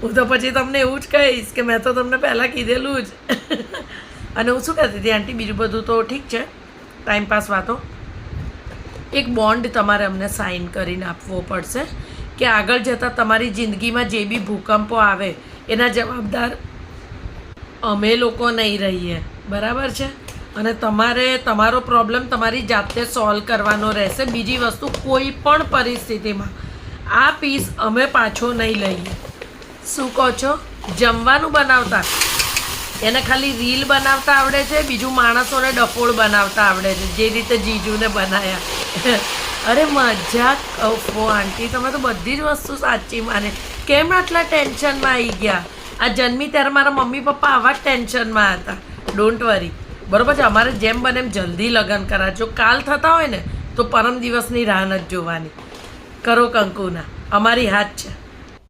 હું તો પછી તમને એવું જ કહીશ કે મેં તો તમને પહેલાં કીધેલું જ. અને હું શું કહેતી હતી આંટી, બીજું બધું તો ઠીક છે, ટાઈમપાસ વાતો. એક બોન્ડ તમારે અમને સાઇન કરીને આપવો પડશે કે આગળ જતાં તમારી જિંદગીમાં જે બી ભૂકંપો આવે એના જવાબદાર અમે લોકો નહીં રહીએ, બરાબર છે? અને તમારે તમારો પ્રોબ્લેમ તમારી જાતે સોલ્વ કરવાનો રહેશે. બીજી વસ્તુ, કોઈ પણ પરિસ્થિતિમાં આ પીસ અમે પાછો નહીં લઈએ. શું કહો છો? જમવાનું બનાવતા એને ખાલી રીલ બનાવતા આવડે છે, બીજું માણસોને ડફોળ બનાવતા આવડે છે, જે રીતે જીજુને બનાવ્યા. અરે મજાક કહો આંટી, તમે તો બધી જ વસ્તુ સાચી માને. કેમ આટલા ટેન્શનમાં આવી ગયા? આ જન્મી ત્યારે મારા મમ્મી પપ્પા આવા જ ટેન્શનમાં હતા. ડોન્ટ વરી, બરાબર છે? અમારે જેમ બને એમ જલ્દી લગ્ન કરાવજો. કાલ થતા હોય ને તો પરમ દિવસની રાહ નથી જોવાની. કરો કંકુના, અમારી હાથ છે.